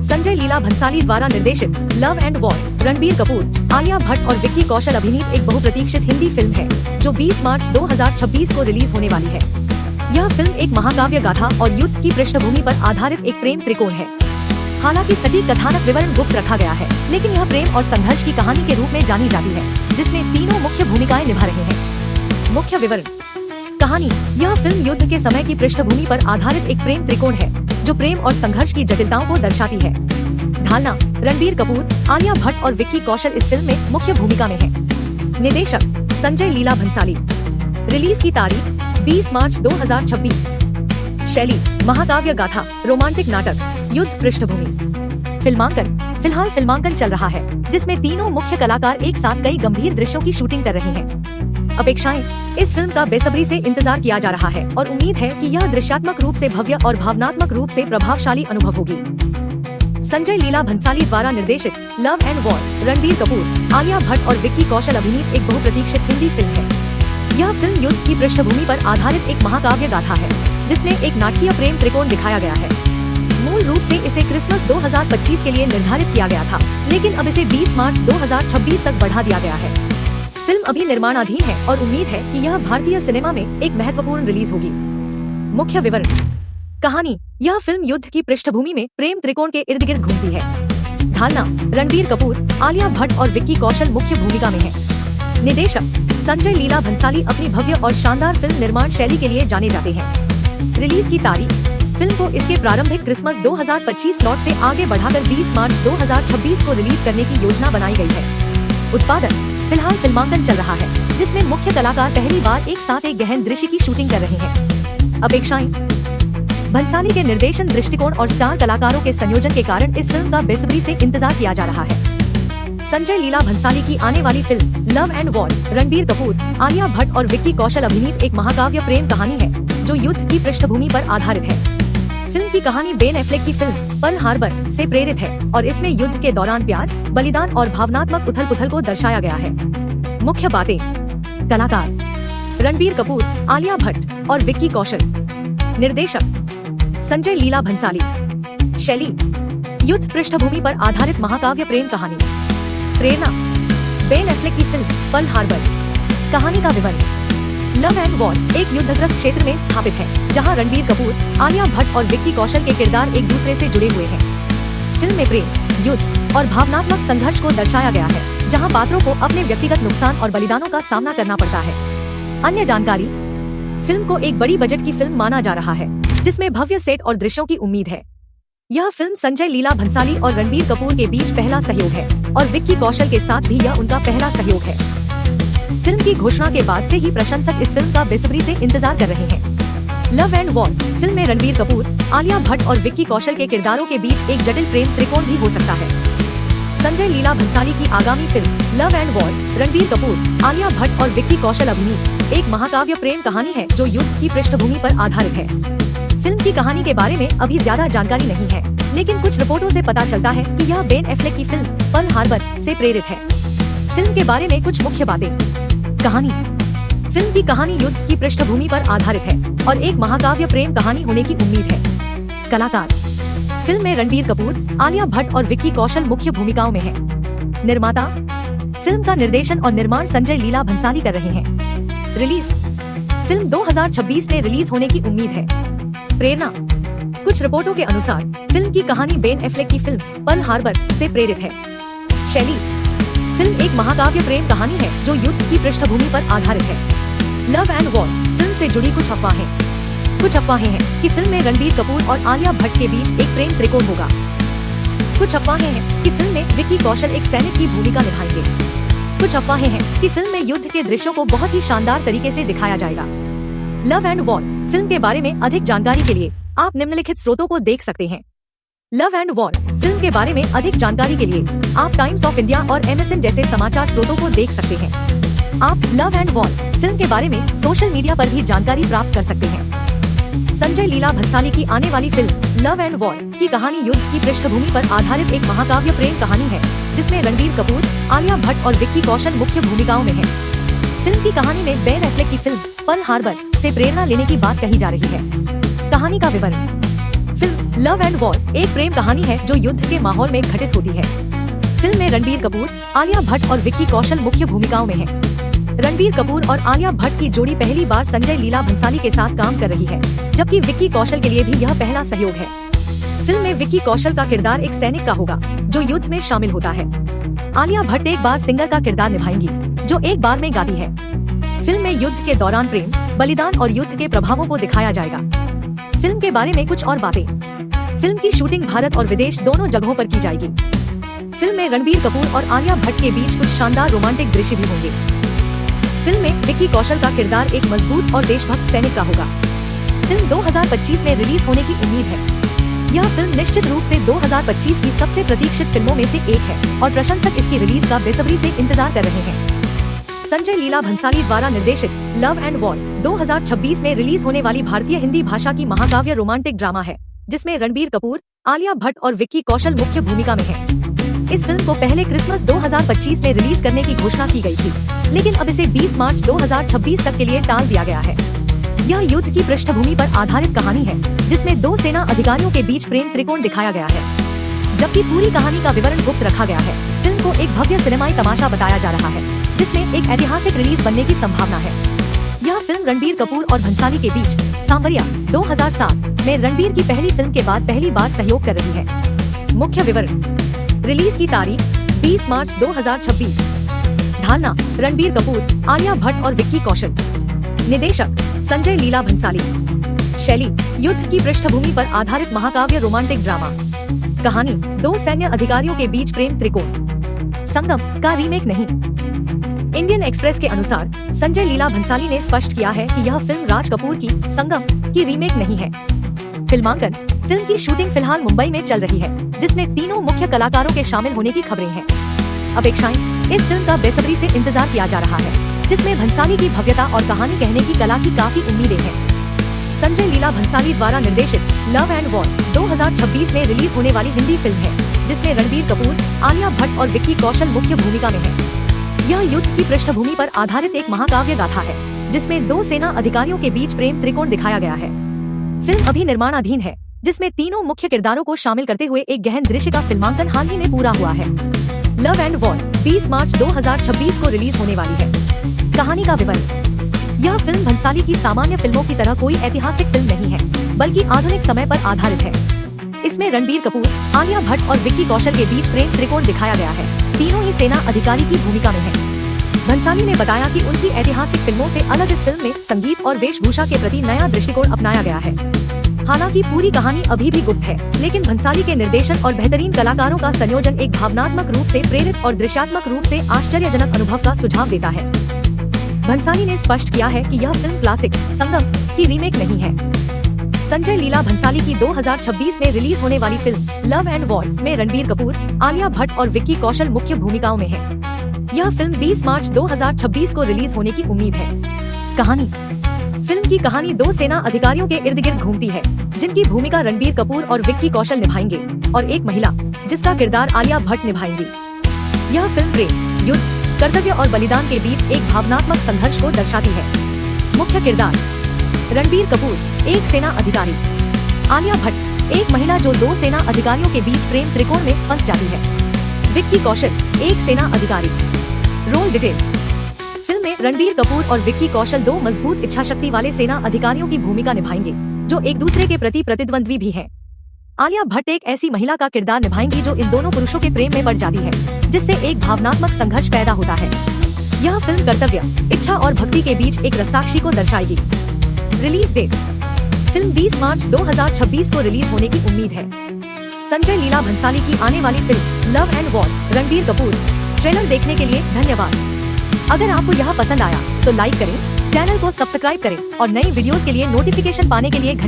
संजय लीला भंसाली द्वारा निर्देशित love and war Ranbir Kapoor, Alia Bhatt और विक्की कौशल अभिनीत एक बहुप्रतीक्षित हिंदी फिल्म है जो 20 मार्च 2026 को रिलीज होने वाली है। यह फिल्म एक महाकाव्य गाथा और युद्ध की पृष्ठभूमि पर आधारित एक प्रेम त्रिकोण है। हालांकि सटीक कथानक विवरण गुप्त रखा गया है, लेकिन यह प्रेम और संघर्ष की कहानी के रूप में जानी जाती है, जिसमें तीनों मुख्य भूमिकाएं निभा रहे हैं। मुख्य विवरण। कहानी। यह फिल्म युद्ध के समय की पृष्ठभूमि पर आधारित एक प्रेम त्रिकोण है जो प्रेम और संघर्ष की जटिलताओं को दर्शाती है। ढालना। रणबीर कपूर, आलिया भट्ट और विक्की कौशल इस फिल्म में मुख्य भूमिका में हैं। निर्देशक संजय लीला भंसाली। रिलीज की तारीख 20 मार्च 2026। शैली महाकाव्य गाथा, रोमांटिक नाटक, युद्ध पृष्ठभूमि। फिल्मांकन। फिलहाल फिल्मांकन चल रहा है, जिसमें तीनों मुख्य कलाकार एक साथ कई गंभीर दृश्यों की शूटिंग कर रहे हैं। अपेक्षाएं। इस फिल्म का बेसब्री से इंतजार किया जा रहा है और उम्मीद है कि यह दृश्यात्मक रूप से भव्य और भावनात्मक रूप से प्रभावशाली अनुभव होगी। संजय लीला भंसाली द्वारा निर्देशित love and war Ranbir Kapoor, Alia Bhatt और विक्की कौशल अभिनीत एक बहुप्रतीक्षित हिंदी फिल्म है। यह फिल्म युद्ध की पृष्ठभूमि पर आधारित एक महाकाव्य गाथा है, जिसमें एक नाटकीय प्रेम त्रिकोण दिखाया गया है। मूल रूप से इसे क्रिसमस 2025 के लिए निर्धारित किया गया था, लेकिन अब इसे 20 मार्च 2026 तक बढ़ा दिया गया है। फिल्म अभी निर्माणाधीन है और उम्मीद है कि यह भारतीय सिनेमा में एक महत्वपूर्ण रिलीज होगी। मुख्य विवरण। कहानी। यह फिल्म युद्ध की पृष्ठभूमि में प्रेम त्रिकोण के इर्द गिर्द घूमती है। ढालना। रणबीर कपूर, आलिया भट्ट और विक्की कौशल मुख्य भूमिका में हैं। निर्देशक संजय लीला भंसाली अपनी भव्य और शानदार फिल्म निर्माण शैली के लिए जाने जाते हैं। रिलीज की तारीख। फिल्म को इसके प्रारंभिक क्रिसमस 2025 स्लॉट से आगे बढ़ाकर 20 मार्च 2026 को रिलीज करने की योजना बनाई गई है। उत्पादन। फिलहाल फिल्मांकन चल रहा है, जिसमें मुख्य कलाकार पहली बार एक साथ एक गहन दृश्य की शूटिंग कर रहे हैं। अपेक्षाएं। भंसाली के निर्देशन दृष्टिकोण और स्टार कलाकारों के संयोजन के कारण इस फिल्म का बेसब्री से इंतजार किया जा रहा है। संजय लीला भंसाली की आने वाली film love and war Ranbir Kapoor, Alia Bhatt और विक्की कौशल अभिनीत एक महाकाव्य प्रेम कहानी है जो युद्ध की पृष्ठभूमि पर आधारित है। फिल्म की कहानी बेन एफ्लेक की फिल्म पर्ल हार्बर से प्रेरित है और इसमें युद्ध के दौरान प्यार, बलिदान और भावनात्मक उथल-पुथल को दर्शाया गया है। मुख्य बातें। कलाकार रणबीर कपूर, आलिया भट्ट और विक्की कौशल। निर्देशक संजय लीला भंसाली। शैली युद्ध पृष्ठभूमि पर आधारित महाकाव्य प्रेम कहानी। प्रेरणा बेन एफ्लेक की फिल्म पर्ल हार्बर। कहानी का विवरण। लव एंड वॉर एक युद्धग्रस्त क्षेत्र में स्थापित है, जहां रणबीर कपूर, आलिया भट्ट और विक्की कौशल के किरदार एक दूसरे से जुड़े हुए हैं। फिल्म में प्रेम, युद्ध और भावनात्मक संघर्ष को दर्शाया गया है, जहां पात्रों को अपने व्यक्तिगत नुकसान और बलिदानों का सामना करना पड़ता है। अन्य जानकारी। फिल्म को एक बड़ी बजट की फिल्म माना जा रहा है, जिसमें भव्य सेट और दृश्यों की उम्मीद है। यह फिल्म संजय लीला भंसाली और रणबीर कपूर के बीच पहला सहयोग है और विक्की कौशल के साथ भी यह उनका पहला सहयोग है। फिल्म की घोषणा के बाद से ही प्रशंसक इस फिल्म का बेसब्री से इंतजार कर रहे हैं। लव एंड वॉर फिल्म में रणबीर कपूर, आलिया भट्ट और विक्की कौशल के किरदारों के बीच एक जटिल प्रेम त्रिकोण भी हो सकता है। संजय लीला भंसाली की आगामी film love and war Ranbir Kapoor, Alia Bhatt और विक्की कौशल अभिनीत एक महाकाव्य प्रेम कहानी है जो युद्ध की पृष्ठभूमि पर आधारित है। फिल्म की कहानी के बारे में अभी ज्यादा जानकारी नहीं है, लेकिन कुछ रिपोर्टों से पता चलता है कि यह बेन एफ्लेक की फिल्म पर्ल हार्बर से प्रेरित है। फिल्म के बारे में कुछ मुख्य बातें। कहानी। फिल्म की कहानी युद्ध की पृष्ठभूमि पर आधारित है और एक महाकाव्य प्रेम कहानी होने की उम्मीद है। कलाकार। फिल्म में रणबीर कपूर, आलिया भट्ट और विक्की कौशल मुख्य भूमिकाओं में हैं। निर्माता। फिल्म का निर्देशन और निर्माण संजय लीला भंसाली कर रहे हैं। रिलीज। फिल्म 2026 में रिलीज होने की उम्मीद है। प्रेरणा। कुछ रिपोर्टों के अनुसार फिल्म की कहानी बेन एफ्लेक की फिल्म पर्ल हार्बर से प्रेरित है। शैली। फिल्म एक महाकाव्य प्रेम कहानी है जो युद्ध की पृष्ठभूमि पर आधारित है। लव एंड वॉर फिल्म से जुड़ी कुछ अफवाहें हैं कि फिल्म में रणबीर कपूर और आलिया भट्ट के बीच एक प्रेम त्रिकोण होगा। कुछ अफवाहें हैं कि फिल्म में विक्की कौशल एक सैनिक की भूमिका निभाएंगे। कुछ अफवाहें हैं कि फिल्म में युद्ध के दृश्यों को बहुत ही शानदार तरीके से दिखाया जाएगा। लव एंड वॉर फिल्म के बारे में अधिक जानकारी के लिए आप निम्नलिखित स्रोतों को देख सकते हैं। लव एंड वॉर फिल्म के बारे में अधिक जानकारी के लिए आप टाइम्स ऑफ इंडिया और MSN जैसे समाचार स्रोतों को देख सकते हैं। आप लव एंड वॉर फिल्म के बारे में सोशल मीडिया पर भी जानकारी प्राप्त कर सकते हैं। संजय लीला भंसाली की आने वाली फिल्म लव एंड वॉर की कहानी युद्ध की पृष्ठभूमि पर आधारित एक महाकाव्य प्रेम कहानी है, जिसमें रणबीर कपूर, आलिया भट्ट और विक्की कौशल मुख्य भूमिकाओं में हैं। फिल्म की कहानी में बेन एफ्लेक की फिल्म पर्ल हार्बर से प्रेरणा लेने की बात कही जा रही है। कहानी का विवरण। फिल्म लव एंड वॉर एक प्रेम कहानी है जो युद्ध के माहौल में घटित होती है। फिल्म में रणबीर कपूर, आलिया भट्ट और विक्की कौशल मुख्य भूमिकाओं में हैं। रणबीर कपूर और आलिया भट्ट की जोड़ी पहली बार संजय लीला भंसाली के साथ काम कर रही है, जबकि विक्की कौशल के लिए भी यह पहला सहयोग है। फिल्म में विक्की कौशल का किरदार एक सैनिक का होगा जो युद्ध में शामिल होता है। आलिया भट्ट एक बार सिंगर का किरदार निभाएंगी जो एक बार में गाती है। फिल्म में युद्ध के दौरान प्रेम, बलिदान और युद्ध के प्रभावों को दिखाया जाएगा। फिल्म के बारे में कुछ और बातें। फिल्म की शूटिंग भारत और विदेश दोनों जगहों पर की जाएगी। फिल्म में रणबीर कपूर और आलिया भट्ट के बीच कुछ शानदार रोमांटिक दृश्य भी होंगे। फिल्म में विक्की कौशल का किरदार एक मजबूत और देशभक्त सैनिक का होगा। फिल्म 2025 में रिलीज होने की उम्मीद है। यह फिल्म निश्चित रूप से 2025 की सबसे प्रतीक्षित फिल्मों में से एक है और प्रशंसक इसकी रिलीज का बेसब्री से इंतजार कर रहे हैं। संजय लीला भंसाली द्वारा निर्देशित लव एंड वॉर 2026 में रिलीज होने वाली भारतीय हिंदी भाषा की महाकाव्य रोमांटिक ड्रामा है, जिसमें रणबीर कपूर, आलिया भट्ट और विक्की कौशल मुख्य भूमिका में हैं। इस फिल्म को पहले क्रिसमस 2025 में रिलीज करने की घोषणा की गई थी, लेकिन अब इसे 20 मार्च 2026 तक के लिए टाल दिया गया है। यह युद्ध की पृष्ठभूमि पर आधारित कहानी है, जिसमें दो सेना अधिकारियों के बीच प्रेम त्रिकोण दिखाया गया है, जबकि पूरी कहानी का विवरण गुप्त रखा गया है। फिल्म को एक भव्य सिनेमाई तमाशा बताया जा रहा है, जिसमें एक ऐतिहासिक रिलीज बनने की संभावना है। यह फिल्म रणबीर कपूर और भंसाली के बीच सांवरिया 2007 में रणबीर की पहली फिल्म के बाद पहली बार सहयोग कर रही है। मुख्य विवरण। रिलीज की तारीख 20 मार्च 2026। ढालना रणबीर कपूर, आलिया भट्ट और विक्की कौशल। निदेशक संजय लीला भंसाली। शैली युद्ध की पृष्ठभूमि पर आधारित महाकाव्य रोमांटिक ड्रामा। कहानी दो सैन्य अधिकारियों के बीच प्रेम त्रिकोण। संगम का रीमेक नहीं। इंडियन एक्सप्रेस के अनुसार संजय लीला भंसाली ने स्पष्ट किया है कि यह फिल्म राज कपूर की संगम की रीमेक नहीं है। फिल्मांकन। फिल्म की शूटिंग फिलहाल मुंबई में चल रही है, जिसमें तीनों मुख्य कलाकारों के शामिल होने की खबरें हैं। अपेक्षाएं। इस फिल्म का बेसब्री से इंतजार किया जा रहा है, जिसमें भंसाली की भव्यता और कहानी कहने की कला की काफी उम्मीदें हैं। संजय लीला भंसाली द्वारा निर्देशित लव एंड वॉर 2026 में रिलीज होने वाली हिंदी फिल्म है, जिसमें रणबीर कपूर, आलिया भट्ट और विक्की कौशल मुख्य भूमिका में हैं। यह युद्ध की पृष्ठभूमि पर आधारित एक महाकाव्य गाथा है, जिसमें दो सेना अधिकारियों के बीच प्रेम त्रिकोण दिखाया गया है। फिल्म अभी निर्माणाधीन है, जिसमें तीनों मुख्य किरदारों को शामिल करते हुए एक गहन दृश्य का फिल्मांकन हाल ही में पूरा हुआ है। लव एंड वॉर 20 मार्च 2026 को रिलीज होने वाली है। कहानी का विवरण। यह फिल्म भंसाली की सामान्य फिल्मों की तरह कोई ऐतिहासिक फिल्म नहीं है, बल्कि आधुनिक समय पर आधारित है। इसमें रणबीर कपूर, आलिया भट्ट और विक्की कौशल के बीच प्रेम त्रिकोण दिखाया गया है। तीनों ही सेना अधिकारी की भूमिका में हैं। भंसाली ने बताया कि उनकी ऐतिहासिक फिल्मों से अलग इस फिल्म में संगीत और वेशभूषा के प्रति नया दृष्टिकोण अपनाया गया है। हालांकि पूरी कहानी अभी भी गुप्त है, लेकिन भंसाली के निर्देशन और बेहतरीन कलाकारों का संयोजन एक भावनात्मक रूप से प्रेरित और दृश्यात्मक रूप से आश्चर्यजनक अनुभव का सुझाव देता है। भंसाली ने स्पष्ट किया है कि यह फिल्म क्लासिक संगम की रीमेक नहीं है। संजय लीला भंसाली की 2026 में रिलीज होने वाली फिल्म लव एंड वॉर में रणबीर कपूर, आलिया भट्ट और विक्की कौशल मुख्य भूमिकाओं में हैं। यह फिल्म 20 मार्च 2026 को रिलीज होने की उम्मीद है। कहानी। फिल्म की कहानी दो सेना अधिकारियों के इर्द गिर्द घूमती है, जिनकी भूमिका रणबीर कपूर और विक्की कौशल निभाएंगे, और एक महिला जिसका किरदार आलिया भट्ट निभाएंगी। यह फिल्म प्रेम, युद्ध, कर्तव्य और बलिदान के बीच एक भावनात्मक संघर्ष को दर्शाती है। मुख्य किरदार। रणबीर कपूर, एक सेना अधिकारी। आलिया भट्ट, एक महिला जो दो सेना अधिकारियों के बीच प्रेम त्रिकोण में फंस जाती है। विक्की कौशल, एक सेना अधिकारी। Role details. फिल्म में रणबीर कपूर और विक्की कौशल दो मजबूत इच्छाशक्ति वाले सेना अधिकारियों की भूमिका निभाएंगे, जो एक दूसरे के प्रति प्रतिद्वंद्वी भी हैं। आलिया भट्ट एक ऐसी महिला का किरदार निभाएंगी जो इन दोनों पुरुषों के प्रेम में पड़ जाती है, जिससे एक भावनात्मक संघर्ष पैदा होता है। यह फिल्म कर्तव्य, इच्छा और भक्ति के बीच एक रस्साकशी को दर्शाएगी। Release date. फिल्म 20 मार्च 2026 को रिलीज होने की उम्मीद है। संजय लीला भंसाली की आने वाली film love and war, Ranbir Kapoor. Trailer देखने के लिए धन्यवाद। अगर आपको यह पसंद आया तो लाइक करें, चैनल को सब्सक्राइब करें और नई वीडियोस के लिए नोटिफिकेशन पाने के लिए घंटी